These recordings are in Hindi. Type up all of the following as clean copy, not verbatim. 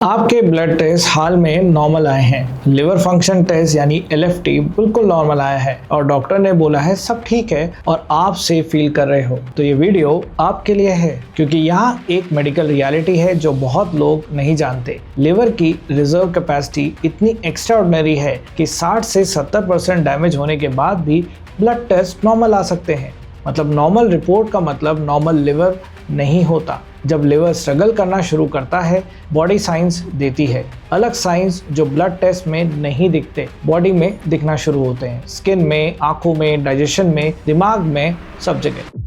आपके ब्लड टेस्ट हाल में नॉर्मल आए हैं। लिवर फंक्शन टेस्ट यानी LFT बिल्कुल नॉर्मल आया है और डॉक्टर ने बोला है सब ठीक है और आप सेफ फील कर रहे हो। तो ये वीडियो आपके लिए है क्योंकि यहाँ एक मेडिकल रियलिटी है जो बहुत लोग नहीं जानते। लिवर की रिजर्व कैपेसिटी इतनी एक्स्ट्राऑर्डिनरी है कि 60 से 70% डैमेज होने के बाद भी ब्लड टेस्ट नॉर्मल आ सकते हैं। मतलब नॉर्मल रिपोर्ट का मतलब नॉर्मल लिवर नहीं होता। जब लिवर स्ट्रगल करना शुरू करता है, बॉडी साइंस देती है, अलग साइंस जो ब्लड टेस्ट में नहीं दिखते, बॉडी में दिखना शुरू होते हैं। स्किन में, आंखों में, डाइजेशन में, दिमाग में, सब जगह।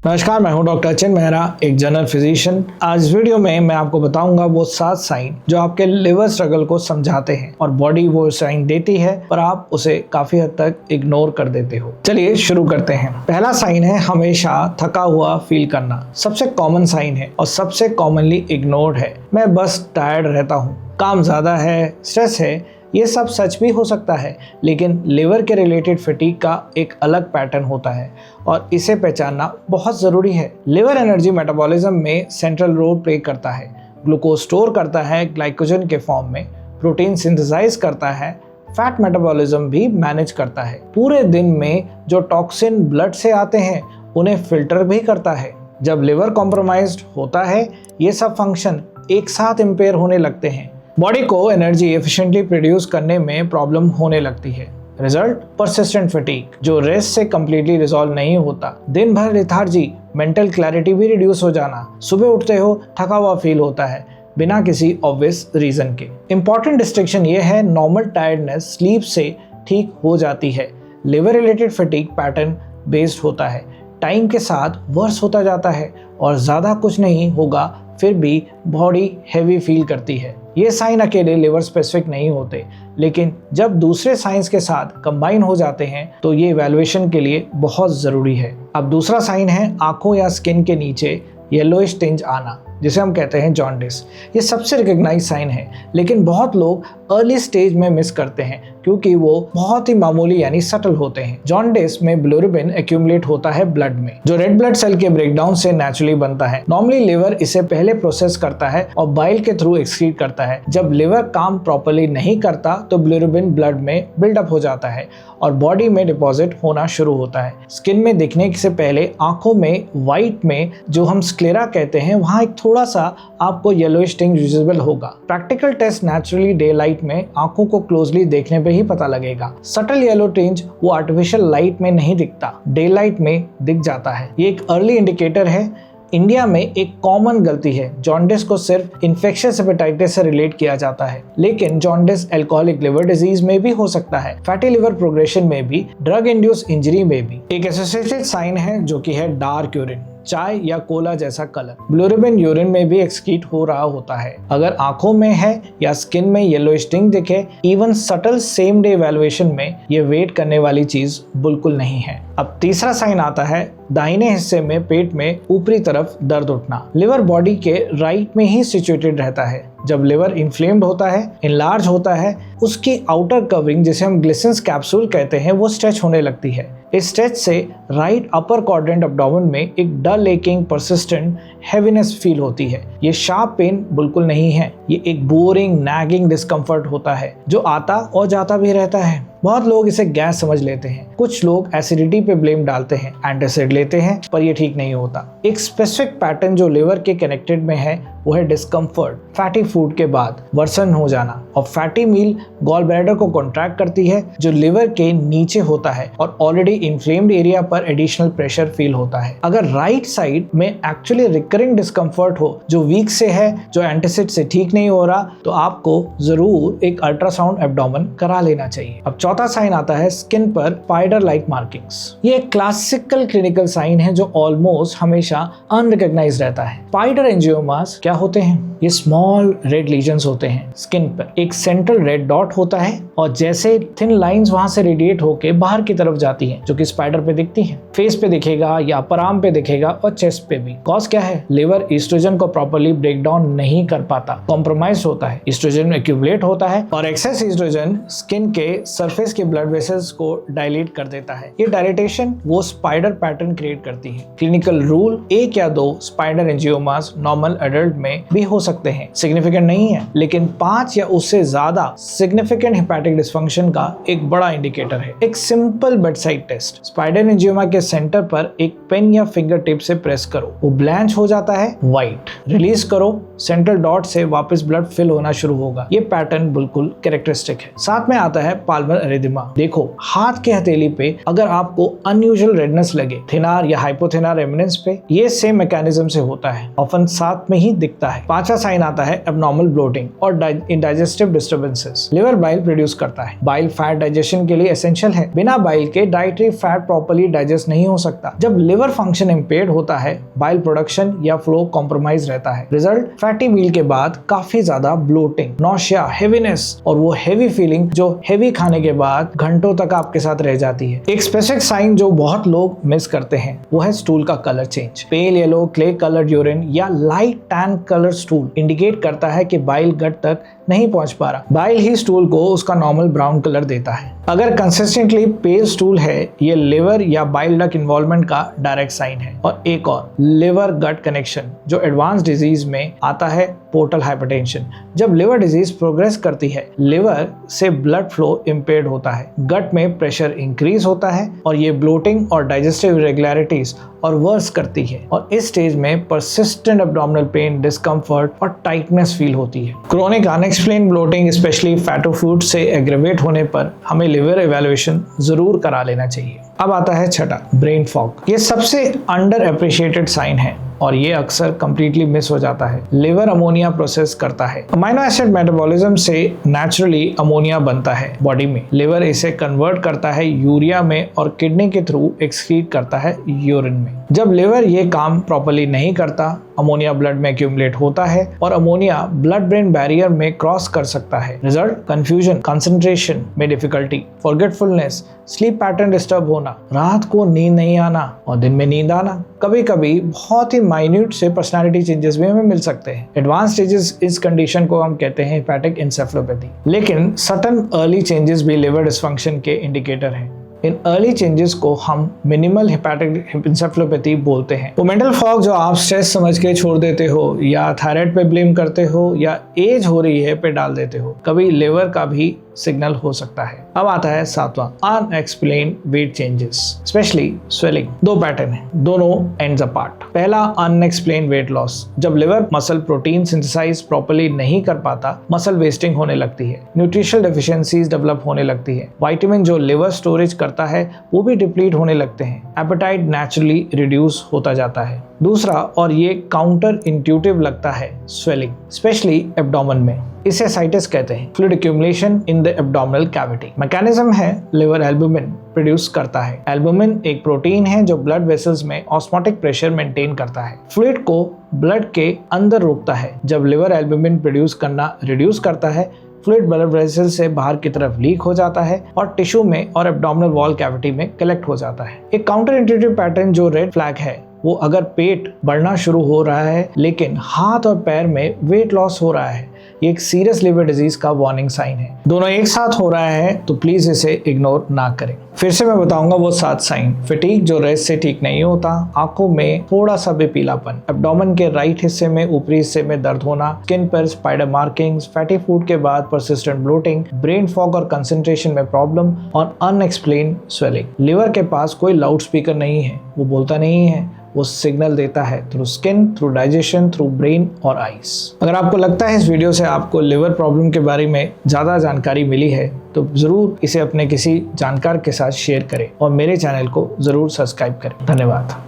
नमस्कार, मैं हूं डॉक्टर अचिन मेहरा, एक जनरल फिजिशियन। आज वीडियो में मैं आपको बताऊंगा वो 7 साइन जो आपके लिवर स्ट्रगल को समझाते हैं और बॉडी वो साइन देती है पर आप उसे काफी हद तक इग्नोर कर देते हो। चलिए शुरू करते हैं। पहला साइन है हमेशा थका हुआ फील करना। सबसे कॉमन साइन है और सबसे कॉमनली इग्नोर्ड है। मैं बस टायर्ड रहता हूँ, काम ज्यादा है, स्ट्रेस है। ये सब सच भी हो सकता है, लेकिन लिवर के रिलेटेड फटीग का एक अलग पैटर्न होता है और इसे पहचानना बहुत ज़रूरी है। लिवर एनर्जी मेटाबॉलिज्म में सेंट्रल रोल प्ले करता है। ग्लूकोज स्टोर करता है ग्लाइकोजन के फॉर्म में, प्रोटीन सिंथेसाइज करता है, फैट मेटाबॉलिज्म भी मैनेज करता है। पूरे दिन में जो टॉक्सिन ब्लड से आते हैं उन्हें फिल्टर भी करता है। जब लिवर कॉम्प्रोमाइज्ड होता है, ये सब फंक्शन एक साथ इम्पेयर होने लगते हैं। बॉडी को एनर्जी एफिशिएंटली प्रोड्यूस करने में प्रॉब्लम होने लगती है। रिजल्ट परसिस्टेंट फटीग जो रेस्ट से कंप्लीटली रिजॉल्व नहीं होता। दिन भर लेथार्जी, मेंटल क्लैरिटी भी रिड्यूस हो जाना। सुबह उठते हो थका हुआ फील होता है बिना किसी ऑब्वियस रीजन के। इंपॉर्टेंट डिस्टिंक्शन ये है, नॉर्मल टायर्डनेस स्लीप से ठीक हो जाती है। Liver related fatigue pattern based होता है, टाइम के साथ वर्स होता जाता है और ज़्यादा कुछ नहीं होगा फिर भी बॉडी हैवी फील करती है। ये साइन अकेले लिवर स्पेसिफिक नहीं होते, लेकिन जब दूसरे साइंस के साथ कंबाइन हो जाते हैं तो ये इवैल्यूएशन के लिए बहुत ज़रूरी है। अब दूसरा साइन है आंखों या स्किन के नीचे येलोइश टिंज आना, जिसे हम कहते हैं जॉन्डिस। ये सबसे रिकग्नाइज साइन है, लेकिन बहुत लोग अर्ली स्टेज में मिस करते हैं क्योंकि वो बहुत ही मामूली यानी सटल होते हैं। जॉन्डिस में बिलिरुबिन एक्यूमुलेट होता है ब्लड में, जो रेड ब्लड सेल के ब्रेकडाउन से नेचुरली बनता है। नॉर्मली लिवर इसे पहले प्रोसेस करता है और बाइल के थ्रू एक्सक्रीट करता है। जब लिवर काम प्रॉपर्ली नहीं करता तो बिलिरुबिन ब्लड में बिल्डअप हो जाता है और बॉडी में डिपॉजिट होना शुरू होता है। स्किन में दिखने से पहले आंखों में व्हाइट में, जो हम स्क्लेरा कहते हैं, वहाँ एक थोड़ा सा आपको येलोइश टिंज विजिबल होगा। Practical test naturally daylight में आंखों को क्लोजली देखने पे ही पता लगेगा। सटल येलो टिंज वो आर्टिफिशियल लाइट में नहीं दिखता, डे लाइट में दिख जाता है। ये एक अर्ली इंडिकेटर है। इंडिया में एक कॉमन गलती है, जॉन्डिस को सिर्फ इन्फेक्शियस हेपेटाइटिस से रिलेट किया जाता है, लेकिन जॉन्डिस अल्कोहलिक लिवर डिजीज में भी हो सकता है, फैटी लिवर प्रोग्रेशन में भी, ड्रग इंड्यूस इंजरी में भी। एक एसोसिएटेड साइन है जो कि है डार्क यूरिन, चाय या कोला जैसा कलर। बिलिरुबिन यूरिन में भी एक्सक्रीट हो रहा होता है। अगर आंखों में है या स्किन में येलोइश टिंज दिखे, even subtle same day evaluation में, ये वेट करने वाली चीज बिल्कुल नहीं है। अब तीसरा साइन आता है दाहिने हिस्से में पेट में ऊपरी तरफ दर्द उठना। लिवर बॉडी के राइट में ही सिचुएटेड रहता है। जब लिवर इन्फ्लेम्ड होता है, इनलार्ज होता है, उसकी आउटर कवरिंग जिसे हम ग्लिसन्स कैप्सूल कहते हैं वो स्ट्रेच होने लगती है। इस स्ट्रेच से राइट अपर क्वाड्रेंट एब्डोमेन में एक डल एकिंग परसिस्टेंट हैवीनेस फील होती है। ये शार्प पेन बिल्कुल नहीं है, ये एक बोरिंग नैगिंग डिस्कम्फर्ट होता है जो आता और जाता भी रहता है। बहुत लोग इसे गैस समझ लेते हैं। कुछ लोग एसिडिटी पे ब्लेम डालते हैं, एंटासिड लेते हैं, पर ये ठीक नहीं होता। एक स्पेसिफिक पैटर्न जो लिवर के कनेक्टेड में है वो है डिस्कम्फर्ट फैटी फूड के बाद वर्सन हो जाना, और फैटी मील गॉल ब्लैडर को कॉन्ट्रैक्ट करती है जो लिवर के नीचे होता है और ऑलरेडी इन्फ्लेम्ड एरिया पर एडिशनल प्रेशर फील होता है। अगर राइट साइड में एक्चुअली रिकरिंग डिस्कम्फर्ट हो जो वीक से है, जो एंटासिड से ठीक नहीं हो रहा, तो आपको जरूर एक अल्ट्रासाउंड एब्डोमेन करा लेना चाहिए। अब चौथा साइन आता है स्किन पर स्पाइडर लाइक मार्किंग्स। ये एक क्लासिकल क्लिनिकल साइन है जो ऑलमोस्ट हमेशा अनरिकॉग्नाइज्ड रहता है। स्पाइडर एंजियोमास क्या होते हैं? ये स्मॉल रेड लीजन्स होते हैं स्किन पर। एक सेंट्रल रेड डॉट होता है और जैसे थिन लाइंस वहां से रेडिएट होके बाहर की तरफ जाती हैं, जो कि स्पाइडर पे दिखती हैं। फेस पे दिखेगा या अपर आर्म पे दिखेगा और चेस्ट पे भी। कॉज क्या है? लिवर ईस्ट्रोजन को प्रॉपर्ली ब्रेक डाउन नहीं कर पाता, कॉम्प्रोमाइज होता है, ईस्ट्रोजन एक्यूमुलेट होता है और एक्सेस ईस्ट्रोजन स्किन के सरफेस के ब्लड वेसल्स को डायलेट कर देता है। ये डायलेटेशन वो स्पाइडर पैटर्न क्रिएट करती है। क्लिनिकल रूल 1 या 2 स्पाइडर एंजियोमास नॉर्मल एडल्ट में भी हो सकते हैं, सिग्निफिकेंट नहीं है, लेकिन 5 या उससे ज्यादा सिग्निफिकेंट हेपेटिक डिस्फंक्शन का एक बड़ा इंडिकेटर है। एक सिंपल बेडसाइड टेस्ट, स्पाइडर एंजियोमा के सेंटर पर एक पेन या फिंगर टिप से प्रेस करो, वो ब्लैंच हो जाता है व्हाइट, रिलीज करो, सेंट्रल डॉट से वापस ब्लड फिल होना शुरू होगा। ये पैटर्न बिल्कुल कैरेक्टरिस्टिक है। साथ में आता है पाल्मर एरिथेमा। देखो, हाथ के हथेली पे अगर आपको अनयूजुअल रेडनेस लगे, थिनार या हाइपोथिनार एमिनेंस पे, ये सेम मैकेनिज्म से होता है, ऑफन साथ में ही दिखता है। 5वां साइन आता है एब्नॉर्मल ब्लोटिंग और इंडाइजेस्टिव डिस्टर्बेंसेस। लिवर बाइल प्रोड्यूस करता है। बाइल फैट डाइजेशन के लिए एसेंशियल है। बिना बाइल के डाइटरी फैट प्रॉपर्ली डाइजेस्ट नहीं हो सकता। जब लिवर फंक्शन इम्पेयर्ड होता है, बाइल प्रोडक्शन या फ्लो कॉम्प्रोमाइज रहता है। रिजल्ट, फैटी मील के बाद काफी ज्यादा ब्लोटिंग, नौशिया, हेवीनेस और वो हेवी फीलिंग जो हेवी खाने के बाद घंटों तक आपके साथ रह जाती है। एक स्पेसिफिक साइन जो बहुत लोग मिस करते हैं वो है स्टूल का colour change. Pale yellow, clay coloured urine या light tan colour stool indicate करता है कि बाइल गट तक नहीं पहुंच पा रहा। बाइल ही स्टूल को उसका नॉर्मल ब्राउन कलर देता है। अगर कंसिस्टेंटली पेल स्टूल है, ये लिवर या बाइल डक्ट इन्वॉल्वमेंट का डायरेक्ट साइन है। और एक और, लिवर गट कनेक्शन जो एडवांस डिजीज में आता है, पोर्टल हाइपरटेंशन। जब लिवर डिजीज प्रोग्रेस करती है, लिवर से ब्लड फ्लो इम्पेयर्ड होता है, गट में प्रेशर इंक्रीज होता है और ये ब्लोटिंग और डाइजेस्टिव इरेगुलरिटीज और वर्स करती है। और इस स्टेज में परसिस्टेंट एब्डोमिनल पेन, डिस्कम्फर्ट और टाइटनेस फील होती है। Chronic unexplained bloating specially fatty food से एग्रेवेट होने पर हमें लिवर इवैल्यूएशन जरूर करा लेना चाहिए। अब आता है छठा, ब्रेन फॉग। ये सबसे अंडर एप्रिशिएटेड साइन है और ये अक्सर कंप्लीटली मिस हो जाता है। लिवर अमोनिया प्रोसेस करता है। अमीनो एसिड मेटाबॉलिज्म से नेचुरली अमोनिया बनता है बॉडी में। लिवर इसे कन्वर्ट करता है यूरिया में और किडनी के थ्रू एक्सक्रीट करता है यूरिन में। जब लिवर ये काम प्रॉपर्ली नहीं करता, अमोनिया ब्लड में एक्यूमुलेट होता है और अमोनिया ब्लड ब्रेन बैरियर में क्रॉस कर सकता है। रिजल्ट, कंफ्यूजन, कंसंट्रेशन में difficulty, forgetfulness, sleep pattern disturb होना, रात को नींद नहीं आना और दिन में नींद आना। कभी कभी बहुत ही माइन्यूट से पर्सनालिटी चेंजेस भी हमें मिल सकते हैं। एडवांस स्टेजेस इस कंडीशन को हम कहते हैं हेपेटिक एन्सेफेलोपैथी। लेकिन सडन अर्ली चेंजेस भी लिवर डिस्फंक्शन के इंडिकेटर हैं। इन अर्ली चेंजेस को हम मिनिमल हेपेटिक एन्सेफेलोपैथी बोलते हैं। वो मेंटल फॉग जो आप स्ट्रेस समझ के छोड़ देते हो या थायराइड पे ब्लेम करते हो या एज हो रही है पे डाल देते हो, कभी लिवर का भी सिग्नल हो सकता है। अब आता है 7वां, unexplained weight changes, specially swelling. 2 pattern है, दोनों एंड्स अपार्ट। पहला, अनएक्सप्लेन्ड वेट लॉस। जब liver muscle protein synthesise properly नहीं कर पाता, मसल वेस्टिंग होने लगती है, न्यूट्रिशनल डेफिशिएंसीज डेवलप होने लगती है, विटामिन जो लिवर स्टोरेज करता है वो भी डिप्लीट होने लगते हैं, एपेटाइट नेचुरली रिड्यूस होता जाता है। दूसरा, और ये काउंटर इंट्यूटिव लगता है, स्वेलिंग, स्पेशली एब्डोमेन में। इसे साइटिस कहते हैं, fluid accumulation in the abdominal cavity. Mechanism है, लिवर एल्बुमिन प्रोड्यूस करता है। एल्बुमिन एक प्रोटीन है जो ब्लड वेसल्स में ऑस्मोटिक प्रेशर मेंटेन करता है, फ्लूइड को ब्लड के अंदर रोकता है। जब लिवर एल्बुमिन प्रोड्यूस करना रिड्यूस करता है, फ्लूइड ब्लड वेसल से बाहर की तरफ लीक हो जाता है और टिश्यू में और एब्डोमिनल वॉल कैविटी में कलेक्ट हो जाता है। एक काउंटर इंट्यूटिव पैटर्न जो रेड फ्लैग है, वो अगर पेट बढ़ना शुरू हो रहा है लेकिन हाथ और पैर में वेट लॉस हो रहा है, ये एक सीरियस लिवर डिजीज का वार्निंग साइन है। दोनों एक साथ हो रहा है तो प्लीज इसे इग्नोर ना करें। फिर से मैं बताऊंगा वो 7 साइन। फटीग जो रेस्ट से ठीक नहीं होता, आंखों में थोड़ा सा भी पीलापन, एब्डोमेन के राइट हिस्से में ऊपरी हिस्से में दर्द होना, स्किन पर स्पाइडर मार्किंग्स, फैटी फूड के बाद परसिस्टेंट ब्लोटिंग, ब्रेन फॉग और कंसंट्रेशन में प्रॉब्लम और अनएक्सप्लेन्ड स्वेलिंग। लिवर के पास कोई लाउड स्पीकर नहीं है, वो बोलता नहीं है, वो सिग्नल देता है through skin, through digestion, through brain और आईज। अगर आपको लगता है इस वीडियो से आपको लिवर प्रॉब्लम के बारे में ज़्यादा जानकारी मिली है तो ज़रूर इसे अपने किसी जानकार के साथ शेयर करें और मेरे चैनल को ज़रूर सब्सक्राइब करें। धन्यवाद।